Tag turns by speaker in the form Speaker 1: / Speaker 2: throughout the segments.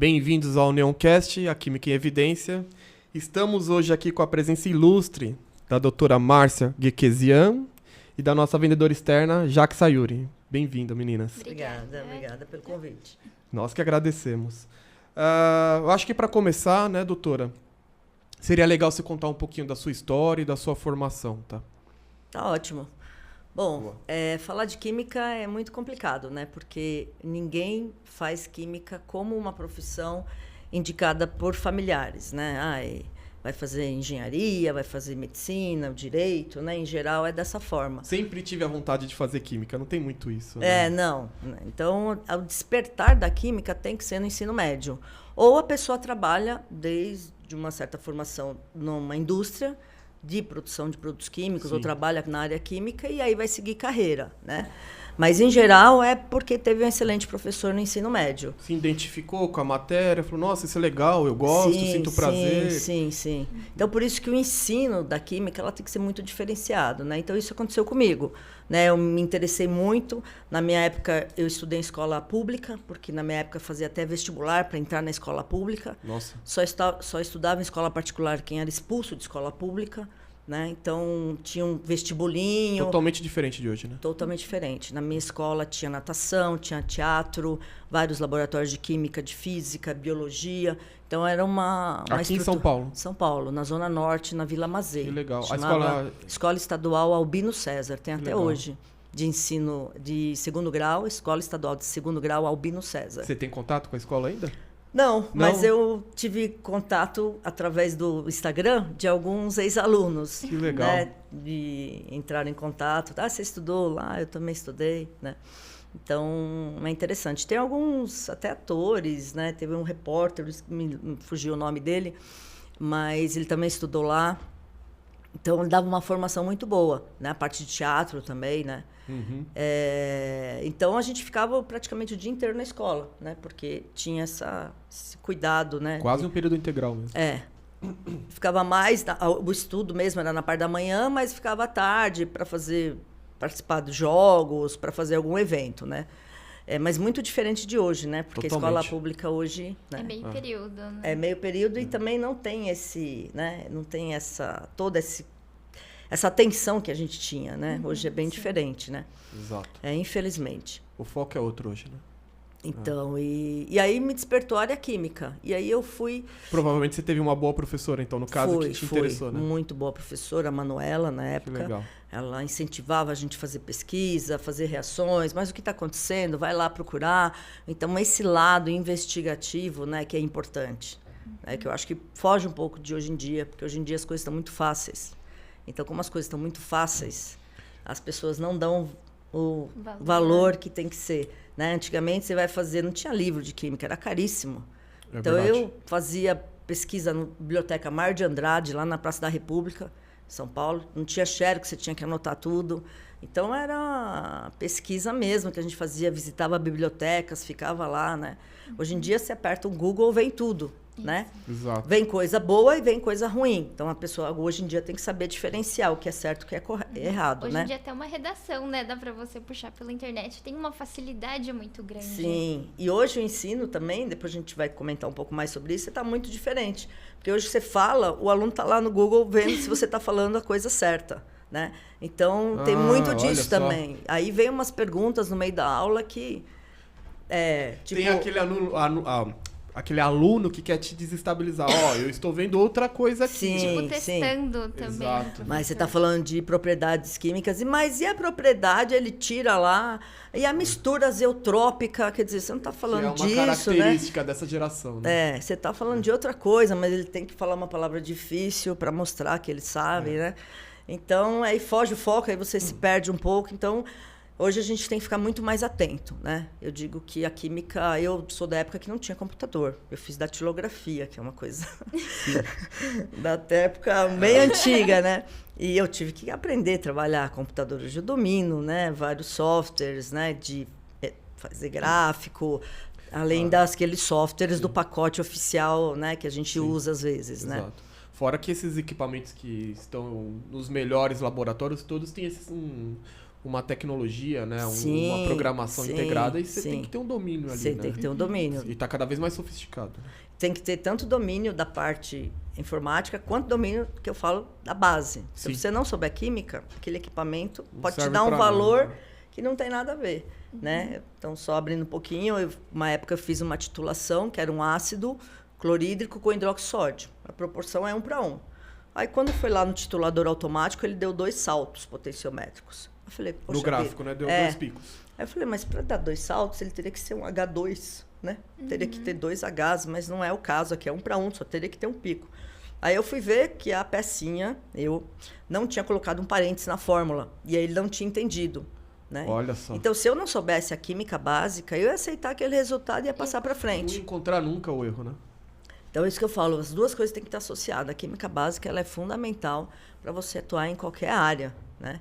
Speaker 1: Bem-vindos ao Neoncast, a Química em Evidência. Estamos hoje aqui com a presença ilustre da doutora Márcia Gequesian e da nossa vendedora externa, Jaque Sayuri. Bem-vinda, meninas.
Speaker 2: Obrigada pelo convite.
Speaker 1: Nós que agradecemos. Eu acho que para começar, né, doutora, seria legal você contar um pouquinho da sua história e da sua formação, tá?
Speaker 2: Tá ótimo. Bom, falar de química é muito complicado, né? Porque ninguém faz química como uma profissão indicada por familiares, né? Vai fazer engenharia, vai fazer medicina, direito, né? Em geral é dessa forma.
Speaker 1: Sempre tive a vontade de fazer química, não tem muito isso, né?
Speaker 2: Não. Então, o despertar da química tem que ser no ensino médio. Ou a pessoa trabalha desde uma certa formação numa indústria de produção de produtos químicos,
Speaker 1: Sim.
Speaker 2: ou trabalha na área química e aí vai seguir carreira, né? Mas, em geral, é porque teve um excelente professor no ensino médio.
Speaker 1: Se identificou com a matéria, falou, nossa, isso é legal, eu gosto, sinto prazer.
Speaker 2: Sim. Então, por isso que o ensino da química ela tem que ser muito diferenciado, né? Então, isso aconteceu comigo, né? Eu me interessei muito. Na minha época, eu estudei em escola pública, porque na minha época eu fazia até vestibular para entrar na escola pública.
Speaker 1: Nossa.
Speaker 2: Só estudava em escola particular quem era expulso de escola pública. Né? Então, tinha um vestibulinho.
Speaker 1: Totalmente diferente de hoje, né?
Speaker 2: Totalmente diferente. Na minha escola tinha natação, tinha teatro, vários laboratórios de química, de física, biologia. Então, era uma
Speaker 1: Aqui em São Paulo?
Speaker 2: São Paulo, na Zona Norte, na Vila Mazei.
Speaker 1: Que legal.
Speaker 2: A Escola Estadual Albino César, tem
Speaker 1: que
Speaker 2: até
Speaker 1: legal.
Speaker 2: hoje. De ensino de segundo grau, Escola Estadual de Segundo Grau Albino César.
Speaker 1: Você tem contato com a escola ainda?
Speaker 2: Não, mas eu tive contato através do Instagram de alguns ex-alunos.
Speaker 1: Que legal.
Speaker 2: Né, de entrar em contato. Você estudou lá? Eu também estudei, né? Então, é interessante. Tem alguns até atores, né? Teve um repórter, me fugiu o nome dele, mas ele também estudou lá. Então, ele dava uma formação muito boa, né? A parte de teatro também, né?
Speaker 1: Uhum.
Speaker 2: Então, a gente ficava praticamente o dia inteiro na escola, né? Porque tinha esse cuidado, né?
Speaker 1: Quase um período integral mesmo.
Speaker 2: Ficava mais... O estudo mesmo era na parte da manhã, mas ficava à tarde para participar de jogos, para fazer algum evento, né? Mas muito diferente de hoje, né? Porque
Speaker 1: Totalmente.
Speaker 2: a escola pública hoje... Né?
Speaker 3: É meio período, né?
Speaker 2: É meio período e também não tem né? Não tem toda essa atenção que a gente tinha, né? Hoje é bem diferente, né?
Speaker 1: Exato.
Speaker 2: Infelizmente.
Speaker 1: O foco é outro hoje, né?
Speaker 2: Então, e aí me despertou a área química. E aí eu fui...
Speaker 1: Provavelmente você teve uma boa professora, então, no caso, que te interessou, né?
Speaker 2: Muito boa professora, a Manuela, na época.
Speaker 1: Que legal.
Speaker 2: Ela incentivava a gente a fazer pesquisa, fazer reações, mas o que está acontecendo? Vai lá procurar. Então, esse lado investigativo, né, que é importante. Né, que eu acho que foge um pouco de hoje em dia, porque hoje em dia as coisas estão muito fáceis. Então, como as coisas estão muito fáceis, as pessoas não dão o valor que tem que ser. Né? Antigamente, você vai fazer... Não tinha livro de química, era caríssimo. Então,
Speaker 1: verdade.
Speaker 2: eu fazia pesquisa na Biblioteca Mar de Andrade, lá na Praça da República, São Paulo. Não tinha xerox, você tinha que anotar tudo. Então, era pesquisa mesmo que a gente fazia. Visitava bibliotecas, ficava lá, né? Hoje em dia, você aperta um Google, vem tudo, né?
Speaker 1: Exato.
Speaker 2: Vem coisa boa e vem coisa ruim. Então, a pessoa, hoje em dia, tem que saber diferenciar o que é certo e o que é errado,
Speaker 3: Hoje
Speaker 2: né?
Speaker 3: em dia até uma redação, né? Dá pra você puxar pela internet. Tem uma facilidade muito grande.
Speaker 2: Sim. E hoje o ensino também, depois a gente vai comentar um pouco mais sobre isso, está muito diferente. Porque hoje você fala, o aluno está lá no Google vendo se você está falando a coisa certa, né? Então, tem muito disso também. Aí vem umas perguntas no meio da aula que...
Speaker 1: Tem aquele aluno que quer te desestabilizar. Eu estou vendo outra coisa aqui.
Speaker 2: Sim.
Speaker 3: Testando também.
Speaker 1: Exato.
Speaker 2: Mas você está falando de propriedades químicas, mas e a propriedade, ele tira lá, e a mistura azeotrópica, quer dizer, você não está falando disso, né?
Speaker 1: É uma característica dessa geração, né?
Speaker 2: Você está falando de outra coisa, mas ele tem que falar uma palavra difícil para mostrar que ele sabe, né? Então, aí foge o foco, aí você se perde um pouco. Então, hoje a gente tem que ficar muito mais atento, né? Eu digo que a química... Eu sou da época que não tinha computador. Eu fiz datilografia, que é uma coisa da época bem antiga, né? E eu tive que aprender a trabalhar computador. Hoje eu domino, né? Vários softwares, né? De fazer gráfico, além daqueles softwares do pacote oficial, né? Que a gente usa às vezes, né?
Speaker 1: Exato. Fora que esses equipamentos que estão nos melhores laboratórios, todos têm uma tecnologia, né?
Speaker 2: Sim,
Speaker 1: uma programação
Speaker 2: sim,
Speaker 1: integrada e você
Speaker 2: sim.
Speaker 1: tem que ter um domínio ali,
Speaker 2: Você
Speaker 1: né?
Speaker 2: tem que ter um domínio.
Speaker 1: E tá cada vez mais sofisticado. Né?
Speaker 2: Tem que ter tanto domínio da parte informática, quanto domínio, que eu falo, da base.
Speaker 1: Sim.
Speaker 2: Se você não souber química, aquele equipamento
Speaker 1: Não
Speaker 2: pode te
Speaker 1: serve
Speaker 2: dar um
Speaker 1: pra
Speaker 2: valor
Speaker 1: nada.
Speaker 2: que não tem nada a ver, né? Então, só abrindo um pouquinho, uma época eu fiz uma titulação, que era um ácido clorídrico com hidroxódio. A proporção é 1:1. Aí, quando foi lá no titulador automático, ele deu 2 saltos potenciométricos. Eu falei, poxa
Speaker 1: No gráfico,
Speaker 2: vida.
Speaker 1: né? Deu 2 picos.
Speaker 2: Aí eu falei, mas para dar 2 saltos, ele teria que ser um H2, né? Teria que ter 2 Hs, mas não é o caso, aqui é 1:1, só teria que ter um pico. Aí eu fui ver que a pecinha, eu não tinha colocado um parênteses na fórmula, e aí ele não tinha entendido, né?
Speaker 1: Olha só.
Speaker 2: Então, se eu não soubesse a química básica, eu ia aceitar aquele resultado e ia passar para
Speaker 1: Não
Speaker 2: frente.
Speaker 1: encontrar nunca o erro, né?
Speaker 2: Então, é isso que eu falo, as duas coisas têm que estar associadas. A química básica ela é fundamental para você atuar em qualquer área, né?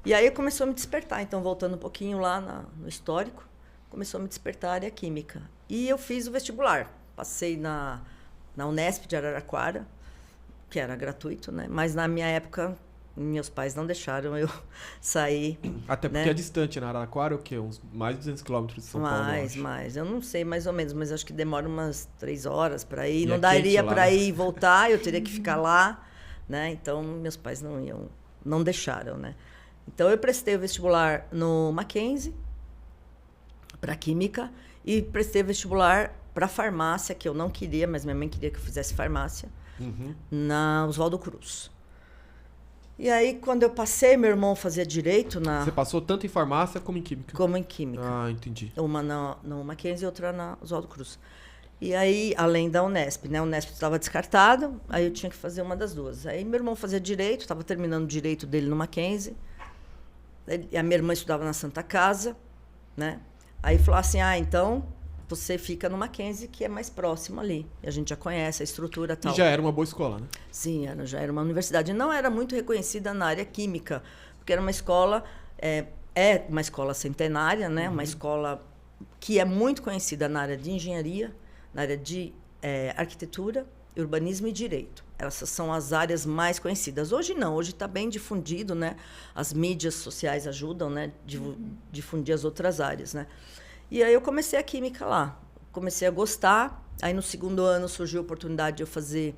Speaker 2: E aí começou a me despertar. Então, voltando um pouquinho lá no histórico, começou a me despertar a área química. E eu fiz o vestibular. Passei na Unesp de Araraquara, que era gratuito, né? Mas na minha época, meus pais não deixaram eu sair.
Speaker 1: Até porque
Speaker 2: né?
Speaker 1: é distante, né? Araraquara é o quê? Uns mais de 200 quilômetros de São Paulo, eu acho.
Speaker 2: Mais. Eu não sei mais ou menos, mas acho que demora umas 3 horas para ir.
Speaker 1: E
Speaker 2: Não
Speaker 1: é
Speaker 2: daria
Speaker 1: quente lá,
Speaker 2: para
Speaker 1: né?
Speaker 2: ir e voltar, eu teria que ficar lá, né? Então, meus pais não deixaram, né? Então, eu prestei o vestibular no Mackenzie, para Química, e prestei o vestibular para farmácia, que eu não queria, mas minha mãe queria que eu fizesse farmácia,
Speaker 1: Uhum.
Speaker 2: na Oswaldo Cruz. E aí, quando eu passei, meu irmão fazia direito
Speaker 1: Você passou tanto em farmácia como em química.
Speaker 2: como em Química.
Speaker 1: Ah, entendi.
Speaker 2: Uma no Mackenzie e outra na Oswaldo Cruz. E aí, além da Unesp, né? A Unesp estava descartada, aí eu tinha que fazer uma das duas. Aí meu irmão fazia direito, estava terminando o direito dele no Mackenzie. E a minha irmã estudava na Santa Casa, né? Aí falou assim, então você fica no Mackenzie, que é mais próximo ali. E a gente já conhece a estrutura e tal.
Speaker 1: E já era uma boa escola, né?
Speaker 2: Sim, já era uma universidade. Não era muito reconhecida na área química, porque era uma escola, é uma escola centenária, né? Uma escola que é muito conhecida na área de engenharia, na área de arquitetura, urbanismo e direito. Essas são as áreas mais conhecidas. Hoje não, hoje está bem difundido, né? As mídias sociais ajudam, né? Difundir as outras áreas, né? E aí eu comecei a química lá. Comecei a gostar. Aí no segundo ano surgiu a oportunidade de eu fazer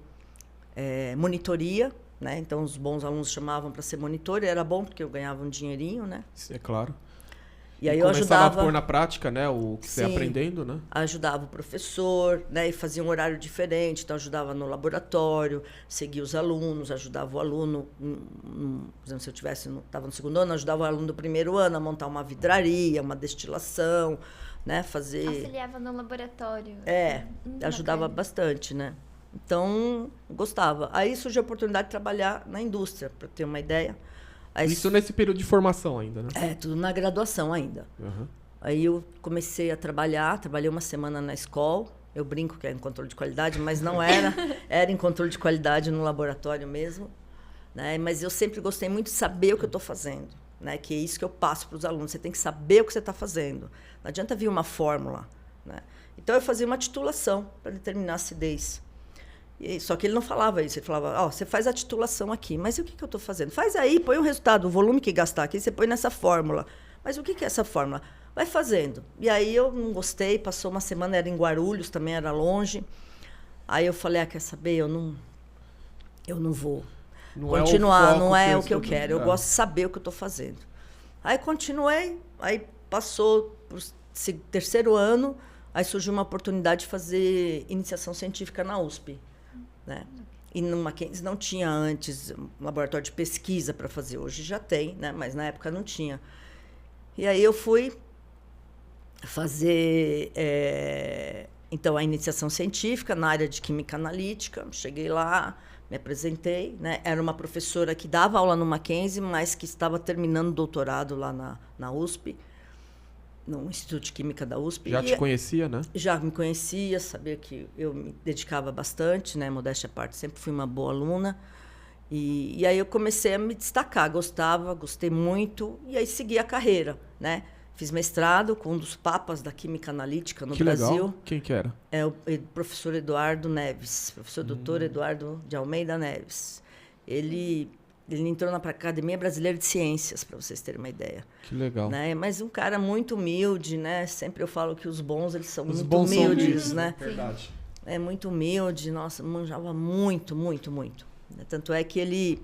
Speaker 2: monitoria, né? Então os bons alunos chamavam para ser monitor. E era bom porque eu ganhava um dinheirinho, né?
Speaker 1: Isso é claro.
Speaker 2: E aí eu
Speaker 1: começava
Speaker 2: ajudava
Speaker 1: a pôr na prática, né? O que você ia
Speaker 2: Sim.
Speaker 1: aprendendo, né?
Speaker 2: Ajudava o professor, né? E fazia um horário diferente, então ajudava no laboratório, seguia os alunos, ajudava o aluno, por exemplo, se eu estava no segundo ano, ajudava o aluno do primeiro ano a montar uma vidraria, uma destilação, né? Fazer...
Speaker 3: Auxiliava no laboratório.
Speaker 2: ajudava
Speaker 3: Bacana.
Speaker 2: bastante, né? Então, gostava. Aí surgiu a oportunidade de trabalhar na indústria, para ter uma ideia. Aí,
Speaker 1: Isso nesse período de formação ainda, né?
Speaker 2: tudo na graduação ainda.
Speaker 1: Uhum.
Speaker 2: Aí eu comecei a trabalhei uma semana na escola. Eu brinco que é em controle de qualidade, mas não era. Era em controle de qualidade no laboratório mesmo. Né? Mas eu sempre gostei muito de saber o que eu estou fazendo. Né? Que é isso que eu passo para os alunos. Você tem que saber o que você está fazendo. Não adianta vir uma fórmula. Né? Então, eu fazia uma titulação para determinar a acidez. Só que ele não falava isso. Ele falava, você faz a titulação aqui. Mas o que eu estou fazendo? Faz aí, põe o resultado, o volume que gastar aqui, você põe nessa fórmula. Mas o que é essa fórmula? Vai fazendo. E aí eu não gostei, passou uma semana, era em Guarulhos, também era longe. Aí eu falei, quer saber? Eu não vou continuar, não é o que eu quero. Eu gosto de saber o que eu estou fazendo. Aí continuei, aí passou para o terceiro ano, aí surgiu uma oportunidade de fazer iniciação científica na USP. Né? E no Mackenzie não tinha antes um laboratório de pesquisa para fazer. Hoje já tem, né? Mas na época não tinha. E aí eu fui fazer então a iniciação científica na área de química analítica. Cheguei lá, me apresentei. Né? Era uma professora que dava aula no Mackenzie, mas que estava terminando o doutorado lá na USP. No Instituto de Química da USP.
Speaker 1: Já te conhecia, né?
Speaker 2: Já me conhecia, sabia que eu me dedicava bastante, né? Modéstia à parte, sempre fui uma boa aluna. E aí eu comecei a me destacar, gostei muito, e aí segui a carreira, né? Fiz mestrado com um dos papas da Química Analítica no Brasil.
Speaker 1: Legal. Quem que era?
Speaker 2: É o professor Eduardo Neves, professor doutor Eduardo de Almeida Neves. Ele Ele entrou na Academia Brasileira de Ciências, para vocês terem uma ideia.
Speaker 1: Que legal.
Speaker 2: Né? Mas um cara muito humilde, né? Sempre eu falo que os bons, eles são
Speaker 1: Os
Speaker 2: muito
Speaker 1: bons são
Speaker 2: humildes,
Speaker 1: humildes,
Speaker 2: né?
Speaker 1: Verdade.
Speaker 2: É muito humilde, nossa, manjava muito, muito, muito. Tanto é que ele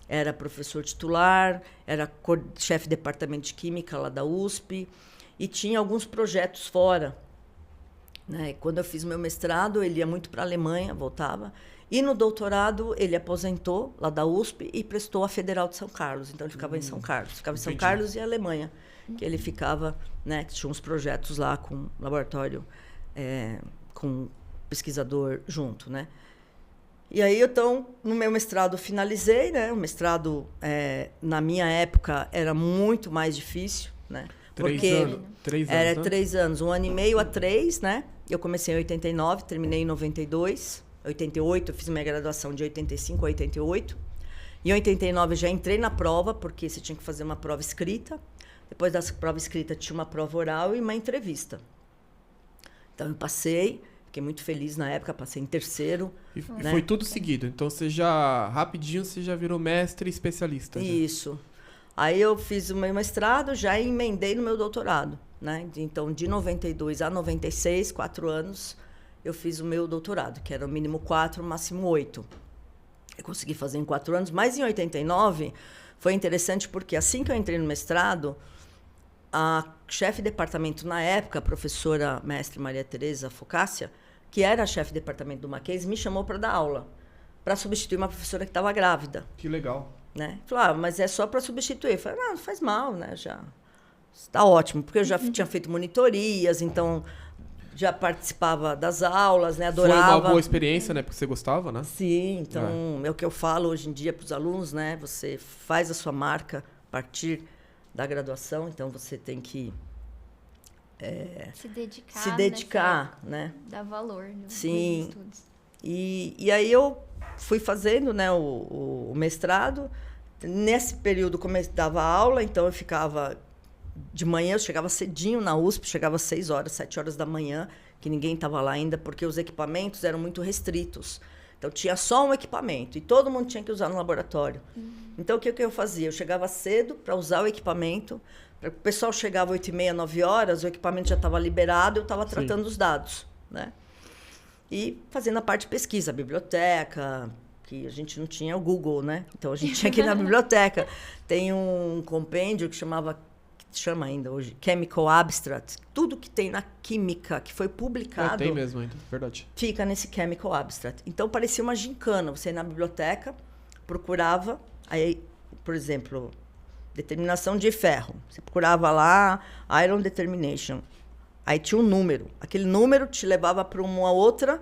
Speaker 2: era professor titular, era chefe de departamento de Química lá da USP e tinha alguns projetos fora. Né? Quando eu fiz meu mestrado, ele ia muito para a Alemanha, voltava. E no doutorado, ele aposentou lá da USP e prestou a Federal de São Carlos. Então, ele ficava em São Carlos. Ficava em São Carlos e Alemanha, que ele ficava, né? Tinha uns projetos lá com laboratório, com pesquisador junto, né? E aí, então, no meu mestrado, finalizei, né? O mestrado, na minha época, era muito mais difícil, né?
Speaker 1: Três anos,
Speaker 2: Era
Speaker 1: né?
Speaker 2: 3 anos, 1 ano e meio a 3, né? Eu comecei em 89, terminei em 92. 88, eu fiz minha graduação de 85 a 88. Em 89 já entrei na prova, porque você tinha que fazer uma prova escrita. Depois da prova escrita tinha uma prova oral e uma entrevista. Então eu passei, fiquei muito feliz na época, passei em terceiro.
Speaker 1: E
Speaker 2: né?
Speaker 1: foi tudo seguido. Então rapidinho você já virou mestre e especialista.
Speaker 2: Isso. Aí eu fiz o meu mestrado, já emendei no meu doutorado. Né? Então, de 92 a 96, 4 anos, eu fiz o meu doutorado, que era o mínimo 4, máximo 8. Eu consegui fazer em 4 anos, mas em 89 foi interessante porque assim que eu entrei no mestrado, a chefe de departamento na época, a professora mestre Maria Tereza Focácia, que era a chefe de departamento do Mackenzie, me chamou para dar aula, para substituir uma professora que estava grávida.
Speaker 1: Que legal.
Speaker 2: Né? Falou, mas é só para substituir. Eu falei, não faz mal, né? Já está ótimo, porque eu já tinha feito monitorias, então já participava das aulas, né? Adorava.
Speaker 1: Foi uma boa experiência, né? Porque você gostava, né?
Speaker 2: Sim, então é o que eu falo hoje em dia para os alunos, né? Você faz a sua marca a partir da graduação, então você tem que
Speaker 3: se dedicar,
Speaker 2: né?
Speaker 3: Dar valor nos
Speaker 2: Sim.
Speaker 3: estudos.
Speaker 2: E aí eu fui fazendo, né, o mestrado. Nesse período, como eu dava aula, então eu ficava de manhã, eu chegava cedinho na USP, chegava às 6 horas, 7 horas da manhã, que ninguém estava lá ainda, porque os equipamentos eram muito restritos. Então, tinha só um equipamento e todo mundo tinha que usar no laboratório. Então, o que eu fazia? Eu chegava cedo para usar o equipamento. O pessoal chegava às 8h30, 9 horas, o equipamento já estava liberado, eu estava tratando os dados. Né? E fazendo a parte de pesquisa, a biblioteca, que a gente não tinha o Google, né? Então, a gente tinha que ir na biblioteca. Tem um compêndio que chama ainda hoje, Chemical Abstract. Tudo que tem na química, que foi publicado...
Speaker 1: tem mesmo ainda, verdade.
Speaker 2: Fica nesse Chemical Abstract. Então, parecia uma gincana. Você ia na biblioteca, procurava, aí, por exemplo, determinação de ferro. Você procurava lá, Iron Determination. Aí tinha um número. Aquele número te levava para uma outra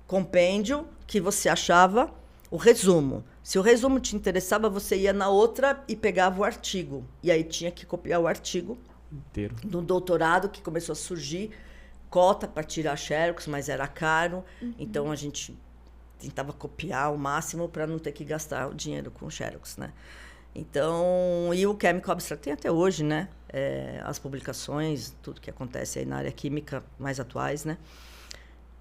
Speaker 2: compêndio que você achava o resumo. Se o resumo te interessava, você ia na outra e pegava o artigo. E aí tinha que copiar o artigo
Speaker 1: inteiro.
Speaker 2: No doutorado, que começou a surgir cota para tirar xerox, mas era caro. Então, a gente tentava copiar o máximo para não ter que gastar o dinheiro com xerox, né? Então, e o Chemical Abstract tem até hoje, né? As publicações, tudo que acontece aí na área química mais atuais, né?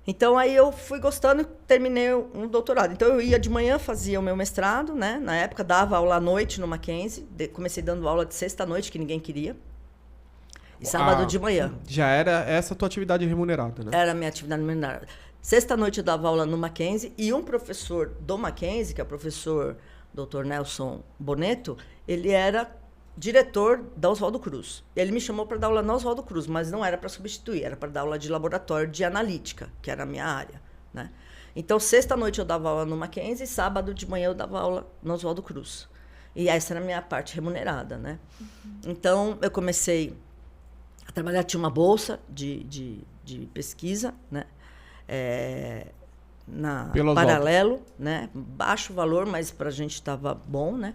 Speaker 2: Então, aí eu fui gostando e terminei um doutorado. Então, eu ia de manhã, fazia o meu mestrado, né? Na época, dava aula à noite no Mackenzie. Comecei dando aula de sexta à noite, que ninguém queria. E sábado de manhã.
Speaker 1: Já era essa a tua atividade remunerada, né?
Speaker 2: Era a minha atividade remunerada. Sexta à noite eu dava aula no Mackenzie. E um professor do Mackenzie, que é o professor Dr. Nelson Boneto, ele era diretor da Oswaldo Cruz. Ele me chamou para dar aula na Oswaldo Cruz, mas não era para substituir, era para dar aula de laboratório de analítica, que era a minha área, né? Então, sexta-noite eu dava aula no Mackenzie, sábado de manhã eu dava aula no Oswaldo Cruz. E essa era a minha parte remunerada, né? Então, eu comecei a trabalhar, tinha uma bolsa de pesquisa, né? Paralelo, né? Baixo valor, mas para a gente estava bom, né?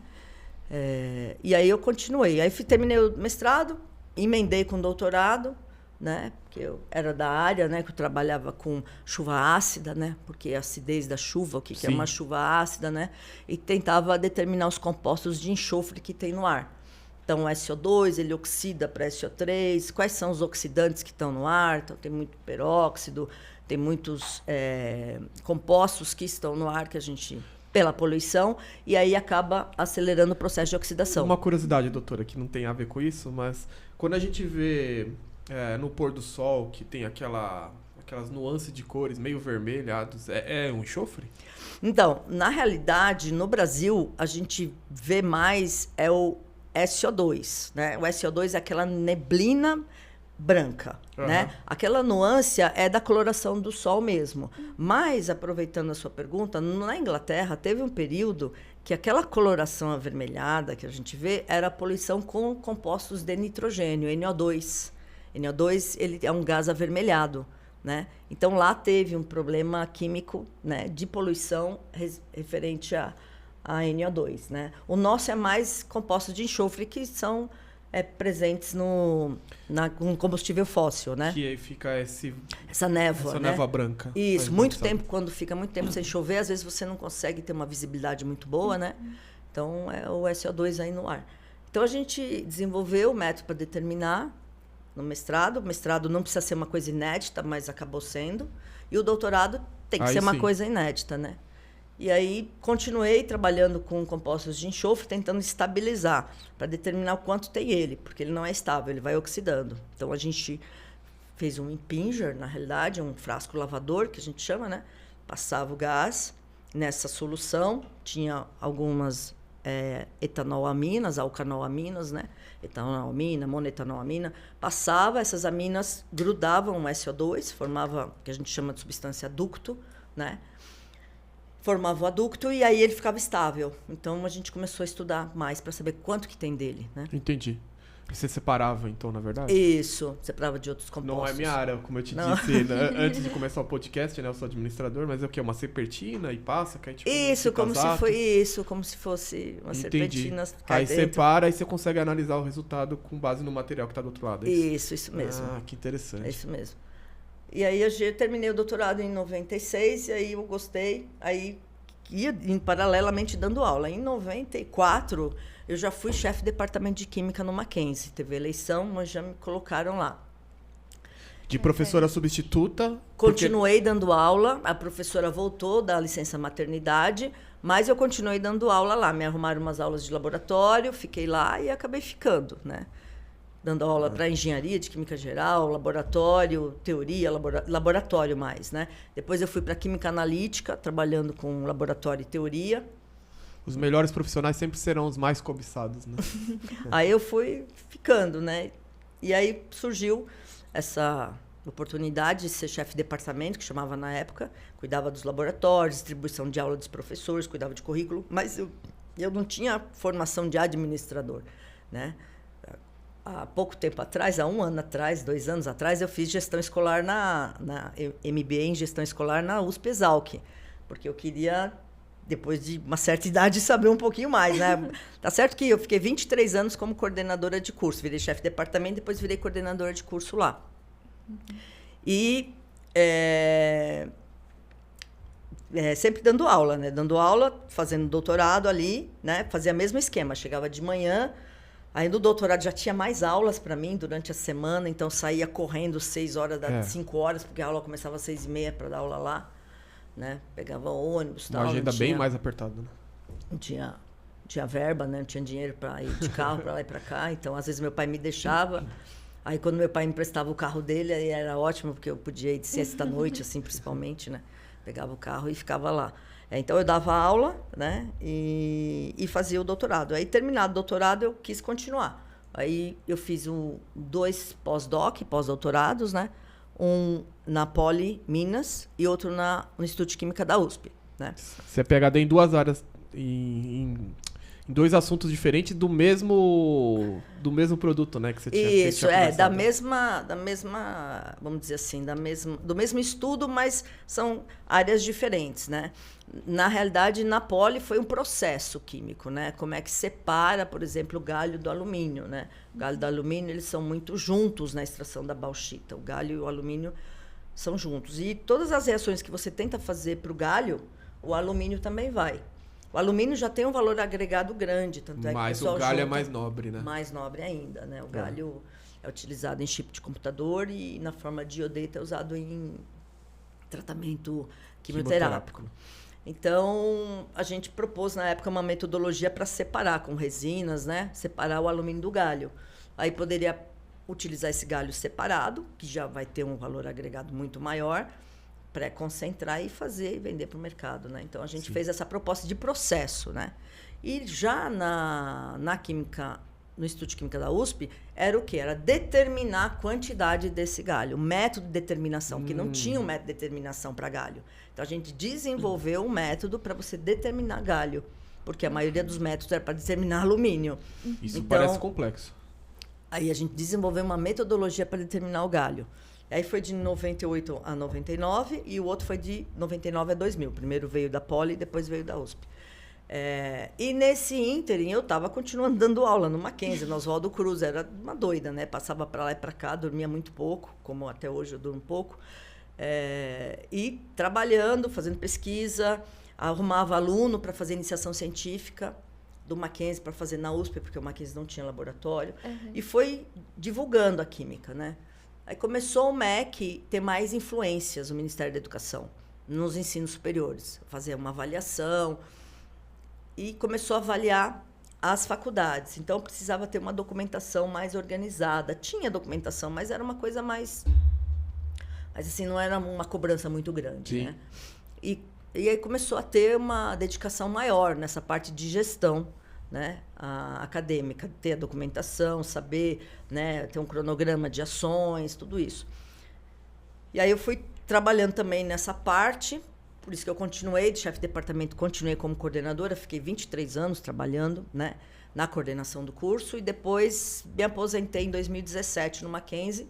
Speaker 2: E aí eu continuei. Aí terminei o mestrado, emendei com doutorado, né? Porque eu era da área, né? Que eu trabalhava com chuva ácida, né? Porque a acidez da chuva, o que é uma chuva ácida, né? E tentava determinar os compostos de enxofre que tem no ar. Então, o SO2, ele oxida para SO3. Quais são os oxidantes que estão no ar? Então, tem muito peróxido, tem muitos compostos que estão no ar que a gente pela poluição, e aí acaba acelerando o processo de oxidação.
Speaker 1: Uma curiosidade, doutora, que não tem a ver com isso, mas quando a gente vê no pôr do sol que tem aquelas nuances de cores meio vermelhados, é um enxofre?
Speaker 2: Então, na realidade, no Brasil, a gente vê mais o SO2, né? O SO2 é aquela neblina branca, né? Aquela nuance é da coloração do sol mesmo. Mas, aproveitando a sua pergunta, na Inglaterra teve um período que aquela coloração avermelhada que a gente vê era a poluição com compostos de nitrogênio, NO2. NO2 ele é um gás avermelhado, né? Então, lá teve um problema químico, né, de poluição referente a NO2, né? O nosso é mais compostos de enxofre que são presentes no combustível fóssil, né?
Speaker 1: Que aí fica
Speaker 2: essa névoa,
Speaker 1: essa
Speaker 2: né?
Speaker 1: névoa branca.
Speaker 2: Isso, muito tempo, quando fica muito tempo sem chover, às vezes você não consegue ter uma visibilidade muito boa, né? Então, é o SO2 aí no ar. Então, a gente desenvolveu o método para determinar no mestrado. O mestrado não precisa ser uma coisa inédita, mas acabou sendo. E o doutorado tem que ser uma coisa inédita, né? E aí, continuei trabalhando com compostos de enxofre, tentando estabilizar, para determinar o quanto tem ele, porque ele não é estável, ele vai oxidando. Então, a gente fez um impinger, na realidade, um frasco lavador, que a gente chama, né? Passava o gás nessa solução, tinha algumas etanolaminas, alcanolaminas, né? Etanolamina, monetanolamina. Passava, essas aminas grudavam o SO2, formava o que a gente chama de substância ducto, né? Formava o adducto e aí ele ficava estável. Então, a gente começou a estudar mais para saber quanto que tem dele, né?
Speaker 1: Entendi. E você separava, então, na verdade?
Speaker 2: Isso, separava de outros compostos.
Speaker 1: Não é minha área, como eu te disse antes de começar o podcast, né? Eu sou administrador, mas é o quê? Uma serpentina e passa? Cai, tipo,
Speaker 2: isso, como se fosse uma serpentina.
Speaker 1: Aí separa e você consegue analisar o resultado com base no material que está do outro lado.
Speaker 2: Isso mesmo.
Speaker 1: Ah, que interessante.
Speaker 2: É isso mesmo. E aí eu terminei o doutorado em 96, e aí eu gostei, aí ia paralelamente dando aula. Em 94, eu já fui chefe de departamento de Química no Mackenzie. Teve eleição, mas já me colocaram lá.
Speaker 1: De professora substituta?
Speaker 2: Continuei dando aula, a professora voltou da licença maternidade, mas eu continuei dando aula lá. Me arrumaram umas aulas de laboratório, fiquei lá e acabei ficando, né? Dando aula para engenharia de química geral, laboratório, teoria, laboratório mais, né? Depois eu fui para química analítica, trabalhando com laboratório e teoria.
Speaker 1: Os melhores profissionais sempre serão os mais cobiçados, né?
Speaker 2: Aí eu fui ficando, né? E aí surgiu essa oportunidade de ser chefe de departamento, que chamava na época, cuidava dos laboratórios, distribuição de aula dos professores, cuidava de currículo, mas eu não tinha formação de administrador, né? Há pouco tempo atrás, há 1 ano atrás, 2 anos atrás, eu fiz gestão escolar na MBA em gestão escolar na USP-Exalc, porque eu queria, depois de uma certa idade, saber um pouquinho mais, né? Tá certo que eu fiquei 23 anos como coordenadora de curso, virei chefe de departamento, depois virei coordenadora de curso lá. E sempre dando aula, né? Dando aula, fazendo doutorado ali, né? Fazia o mesmo esquema, chegava de manhã. Aí no doutorado já tinha mais aulas para mim durante a semana, então saía correndo 6 horas, 5 horas, porque a aula começava às 6h30 para dar aula lá, né? Pegava ônibus, tal.
Speaker 1: Uma agenda bem mais apertada, né?
Speaker 2: Não tinha verba, né? Não tinha dinheiro para ir de carro para lá e para cá, então às vezes meu pai me deixava. Aí quando meu pai me emprestava o carro dele, aí era ótimo, porque eu podia ir de sexta-noite, assim, principalmente, né? Pegava o carro e ficava lá. Então, eu dava aula, né, e fazia o doutorado. Aí, terminado o doutorado, eu quis continuar. Aí, eu fiz 2 pós-doutorados, né, um na Poli Minas e outro no Instituto de Química da USP. Né?
Speaker 1: Você é PhD em 2 áreas, em 2 assuntos diferentes do mesmo produto, né, que você tinha.
Speaker 2: Isso, da mesma, vamos dizer assim, do mesmo estudo, mas são áreas diferentes, né? Na realidade, na Poli foi um processo químico, né? Como é que separa, por exemplo, o galho do alumínio, né? O galho do alumínio, eles são muito juntos na extração da bauxita. O galho e o alumínio são juntos. E todas as reações que você tenta fazer para o galho, o alumínio também vai. O alumínio já tem um valor agregado grande, tanto é que
Speaker 1: mas o galho é mais nobre, né?
Speaker 2: Mais nobre ainda, né? O galho é utilizado em chip de computador e na forma de iodeto é usado em tratamento quimioterápico. Então, a gente propôs, na época, uma metodologia para separar com resinas, né? Separar o alumínio do galho. Aí poderia utilizar esse galho separado, que já vai ter um valor agregado muito maior, pré-concentrar e fazer e vender para o mercado, né? Então, a gente fez essa proposta de processo, né? E já na química, no Instituto de Química da USP, era o quê? Era determinar a quantidade desse galho, o método de determinação, que não tinha um método de determinação para galho. Então, a gente desenvolveu um método para você determinar galho, porque a maioria dos métodos era para determinar alumínio.
Speaker 1: Isso
Speaker 2: Então,
Speaker 1: parece complexo.
Speaker 2: aí a gente desenvolveu uma metodologia para determinar o galho. Aí foi de 98 a 99 e o outro foi de 99 a 2000. Primeiro veio da Poli, depois veio da USP. E nesse ínterim eu estava continuando dando aula no Mackenzie, no Oswaldo Cruz. Era uma doida, né? Passava para lá e para cá, dormia muito pouco, como até hoje eu durmo pouco. E trabalhando, fazendo pesquisa, arrumava aluno para fazer iniciação científica do Mackenzie para fazer na USP, porque o Mackenzie não tinha laboratório. E foi divulgando a química, né? Aí começou o MEC ter mais influências, o Ministério da Educação, nos ensinos superiores. Fazer uma avaliação e começou a avaliar as faculdades. Então, precisava ter uma documentação mais organizada. Tinha documentação, mas era uma coisa mais... Mas, assim, não era uma cobrança muito grande,
Speaker 1: Sim.
Speaker 2: né? E aí começou a ter uma dedicação maior nessa parte de gestão, né, acadêmica, ter a documentação, saber, né, ter um cronograma de ações, tudo isso. E aí eu fui trabalhando também nessa parte, por isso que eu continuei de chefe de departamento, continuei como coordenadora, fiquei 23 anos trabalhando, né, na coordenação do curso e depois me aposentei em 2017 no Mackenzie,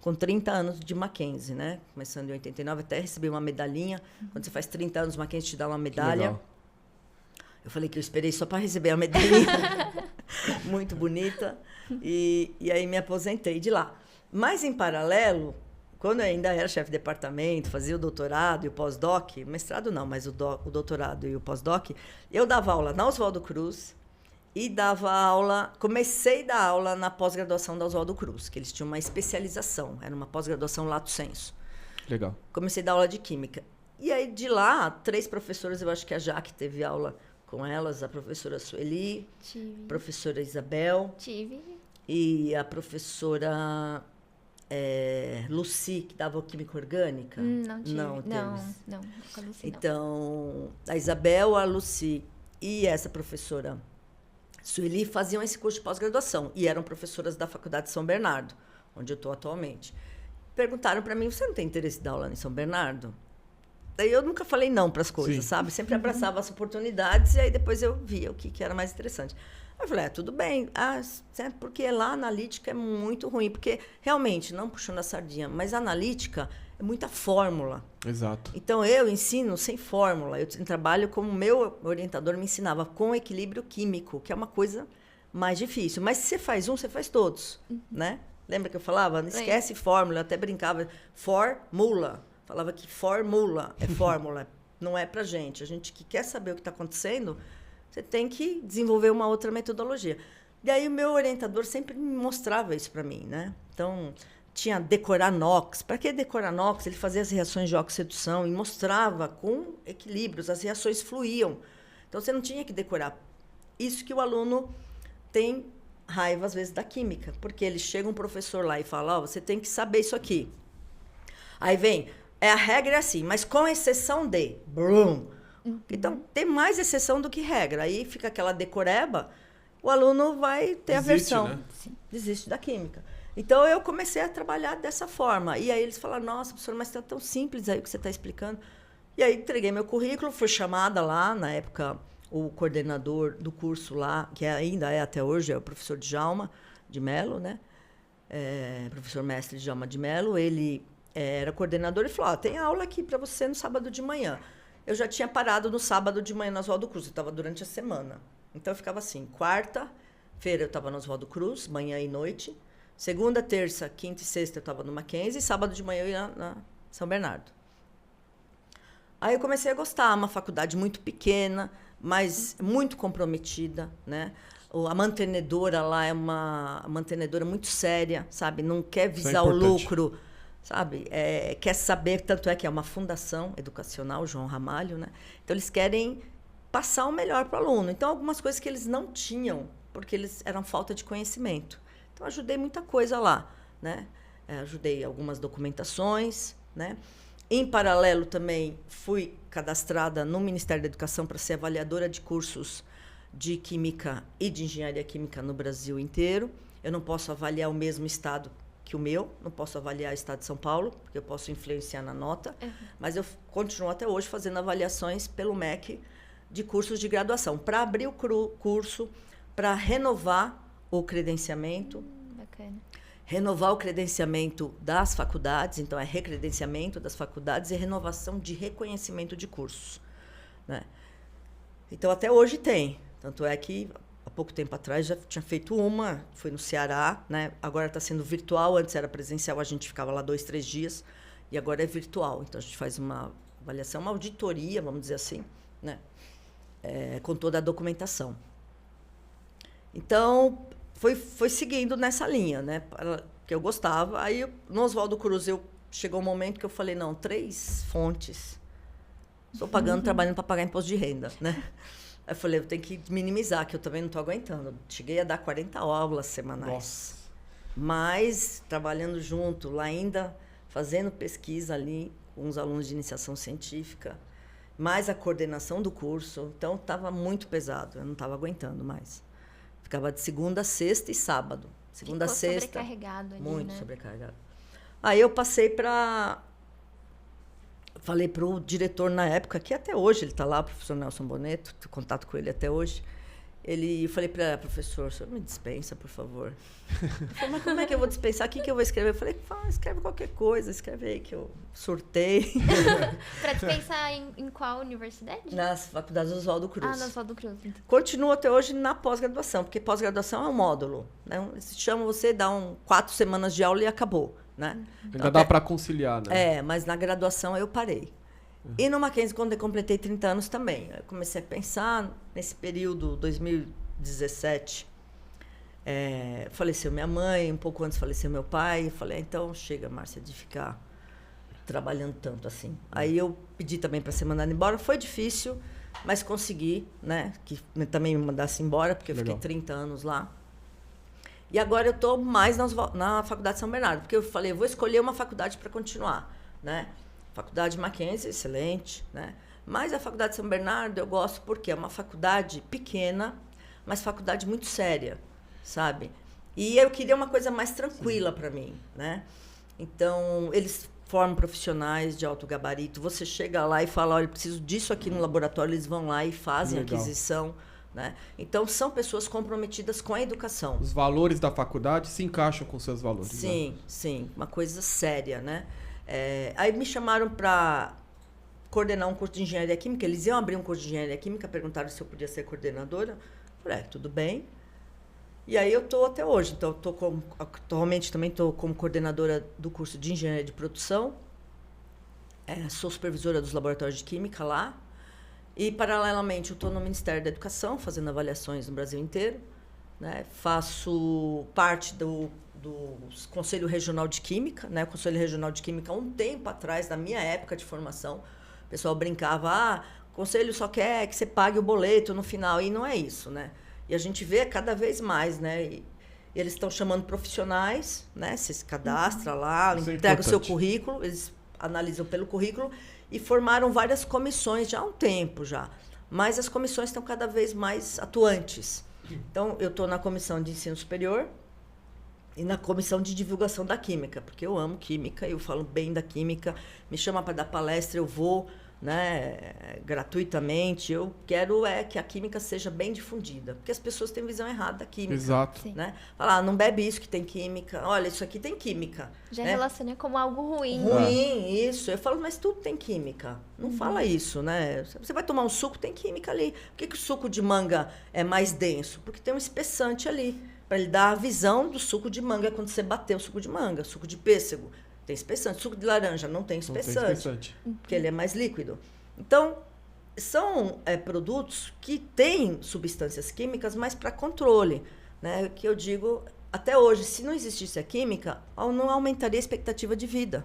Speaker 2: com 30 anos de Mackenzie, né, começando em 89, até recebi uma medalhinha. Quando você faz 30 anos, o Mackenzie te dá uma medalha. Eu falei que eu esperei só para receber a medalhinha. Muito bonita. E aí me aposentei de lá. Mas, em paralelo, quando eu ainda era chefe de departamento, fazia o doutorado e o pós-doc, mestrado não, mas o doutorado e o pós-doc, eu dava aula na Oswaldo Cruz e dava aula, comecei a dar aula na pós-graduação da Oswaldo Cruz, que eles tinham uma especialização, era uma pós-graduação lato sensu.
Speaker 1: Legal.
Speaker 2: Comecei a dar aula de química. E aí, de lá, 3 professoras, eu acho que a Jaque teve aula com elas, a professora Sueli,
Speaker 3: Tive.
Speaker 2: a professora Isabel
Speaker 3: Tive.
Speaker 2: e a professora Lucy, que dava química orgânica.
Speaker 3: Não tive.
Speaker 2: Não,
Speaker 3: Não,
Speaker 2: teve.
Speaker 3: não conheci, não.
Speaker 2: Então, a Isabel, a Lucy e essa professora Sueli faziam esse curso de pós-graduação e eram professoras da Faculdade de São Bernardo, onde eu estou atualmente. Perguntaram para mim, você não tem interesse em dar aula em São Bernardo? Daí eu nunca falei não para as coisas,
Speaker 1: Sim.
Speaker 2: sabe? Sempre abraçava as oportunidades e aí depois eu via o que era mais interessante. Aí eu falei, tudo bem, porque lá a analítica é muito ruim, porque realmente, não puxando a sardinha, mas a analítica é muita fórmula.
Speaker 1: Exato.
Speaker 2: Então eu ensino sem fórmula, eu trabalho como o meu orientador me ensinava, com equilíbrio químico, que é uma coisa mais difícil. Mas se você faz um, você faz todos, né? Lembra que eu falava? Não esquece fórmula, eu até brincava, formula. Falava que fórmula é fórmula, não é pra gente. A gente que quer saber o que está acontecendo, você tem que desenvolver uma outra metodologia. E aí o meu orientador sempre me mostrava isso para mim, né? Então, tinha decorar NOx. Para que decorar NOx? Ele fazia as reações de oxidação e mostrava com equilíbrios, as reações fluíam. Então, você não tinha que decorar. Isso que o aluno tem raiva, às vezes, da química, porque ele chega um professor lá e fala, você tem que saber isso aqui. Aí vem... a regra é assim, mas com exceção de... Brum. Então, tem mais exceção do que regra. Aí fica aquela decoreba, o aluno vai ter aversão.
Speaker 1: Né?
Speaker 2: Desiste da química. Então, eu comecei a trabalhar dessa forma. E aí eles falaram, nossa, professora, mas está tão simples aí o que você está explicando. E aí entreguei meu currículo, fui chamada lá, na época, o coordenador do curso lá, que ainda é até hoje, é o professor Djalma de Mello, né? Professor mestre Djalma de Mello, ele... era coordenador e falou, tem aula aqui para você no sábado de manhã. Eu já tinha parado no sábado de manhã no Oswaldo Cruz, eu estava durante a semana. Então, eu ficava assim, quarta-feira eu estava no Oswaldo Cruz, manhã e noite. Segunda, terça, quinta e sexta eu estava no Mackenzie, e sábado de manhã eu ia na São Bernardo. Aí eu comecei a gostar, uma faculdade muito pequena, mas muito comprometida, né? A mantenedora lá é uma mantenedora muito séria, sabe? Não quer visar o lucro. sabe? Quer saber, tanto é que é uma fundação educacional, João Ramalho, né? Então, eles querem passar o melhor para o aluno. Então, algumas coisas que eles não tinham, porque eles eram falta de conhecimento. Então, ajudei muita coisa lá, né? Ajudei algumas documentações, né? Em paralelo, também fui cadastrada no Ministério da Educação para ser avaliadora de cursos de Química e de Engenharia Química no Brasil inteiro. Eu não posso avaliar o mesmo estado que o meu, não posso avaliar o estado de São Paulo, porque eu posso influenciar na nota, mas eu continuo até hoje fazendo avaliações pelo MEC de cursos de graduação, para abrir o curso, para renovar o credenciamento.
Speaker 3: Bacana.
Speaker 2: Renovar o credenciamento das faculdades, então é recredenciamento das faculdades e renovação de reconhecimento de cursos, né? Então, até hoje tem. Tanto é que, há pouco tempo atrás, já tinha feito uma, foi no Ceará, né? Agora está sendo virtual, antes era presencial, a gente ficava lá 2, 3 dias, e agora é virtual. Então, a gente faz uma avaliação, uma auditoria, vamos dizer assim, né? Com toda a documentação. Então, foi seguindo nessa linha, né? Que eu gostava. Aí, no Oswaldo Cruz, chegou um momento que eu falei, não, 3 fontes. Estou pagando, trabalhando para pagar imposto de renda, né? Aí eu falei, eu tenho que minimizar, que eu também não estou aguentando. Cheguei a dar 40 aulas semanais.
Speaker 1: Nossa.
Speaker 2: Mas, trabalhando junto, lá ainda, fazendo pesquisa ali com os alunos de iniciação científica, mais a coordenação do curso. Então, estava muito pesado, eu não estava aguentando mais. Ficava de segunda, sexta e sábado. Segunda,
Speaker 3: Ficou
Speaker 2: sexta.
Speaker 3: Sobrecarregado ali,
Speaker 2: Muito
Speaker 3: né?
Speaker 2: sobrecarregado. Aí eu passei para... Falei para o diretor na época, que até hoje ele está lá, o professor Nelson Boneto, tenho contato com ele até hoje. Eu falei para ele, professor, o senhor me dispensa, por favor. Ele falou, mas como é que eu vou dispensar? O que eu vou escrever? Eu falei, escreve qualquer coisa, escreve aí que eu surtei.
Speaker 3: Para dispensar em qual universidade?
Speaker 2: Nas faculdades do Oswaldo Cruz.
Speaker 3: Na Oswaldo Cruz. Então.
Speaker 2: Continuo até hoje na pós-graduação, porque pós-graduação é um módulo, né? Eles chamam você, dá 4 semanas de aula e acabou, né?
Speaker 1: Ainda dá para conciliar, né?
Speaker 2: Mas na graduação eu parei. E no Mackenzie, quando eu completei 30 anos também, eu comecei a pensar nesse período, 2017, faleceu minha mãe, um pouco antes faleceu meu pai, eu falei, então chega, Márcia, de ficar trabalhando tanto assim. Aí eu pedi também para ser mandada embora, foi difícil, mas consegui, né, que também me mandasse embora, porque eu fiquei 30 anos lá. E agora eu estou mais na Faculdade São Bernardo, porque eu falei, eu vou escolher uma faculdade para continuar, né? Faculdade Mackenzie, excelente, né? Mas a Faculdade São Bernardo eu gosto porque é uma faculdade pequena, mas faculdade muito séria, sabe? E eu queria uma coisa mais tranquila para mim, né? Então, eles formam profissionais de alto gabarito. Você chega lá e fala, olha, eu preciso disso aqui no laboratório, eles vão lá e fazem a aquisição, né? Então, são pessoas comprometidas com a educação.
Speaker 1: Os valores da faculdade se encaixam com seus valores.
Speaker 2: Sim,
Speaker 1: né?
Speaker 2: sim, uma coisa séria, né? Aí me chamaram para coordenar um curso de engenharia química. Eles iam abrir um curso de engenharia química, perguntaram se eu podia ser coordenadora. Falei, tudo bem. E aí eu estou até hoje. Então, atualmente também estou como coordenadora do curso de engenharia de produção. Sou supervisora dos laboratórios de química lá. E, paralelamente, eu estou no Ministério da Educação, fazendo avaliações no Brasil inteiro, né? Faço parte do Conselho Regional de Química, né? O Conselho Regional de Química, um tempo atrás, na minha época de formação, o pessoal brincava, o Conselho só quer que você pague o boleto no final, e não é isso, né? E a gente vê cada vez mais, né? E eles estão chamando profissionais, né? Você se cadastra lá, entrega o seu currículo, eles analisam pelo currículo e formaram várias comissões já há um tempo já. Mas as comissões estão cada vez mais atuantes. Então, eu estou na comissão de ensino superior e na comissão de divulgação da química, porque eu amo química, eu falo bem da química, me chama para dar palestra, eu vou, né, gratuitamente. Eu quero que a química seja bem difundida, porque as pessoas têm visão errada da química.
Speaker 1: Exato.
Speaker 2: Né? Falar, não bebe isso que tem química, olha, isso aqui tem química.
Speaker 3: Já
Speaker 2: né?
Speaker 3: relaciona como algo ruim.
Speaker 2: Ruim, isso. Eu falo, mas tudo tem química. Não fala isso, né? Você vai tomar um suco, tem química ali. Por que o suco de manga é mais denso? Porque tem um espessante ali, para ele dar a visão do suco de manga quando você bater o suco de manga. Suco de pêssego tem espessante. Suco de laranja não tem espessante, porque ele é mais líquido. Então, são produtos que têm substâncias químicas, mas para controle. Né? Que eu digo, até hoje, se não existisse a química, não aumentaria a expectativa de vida.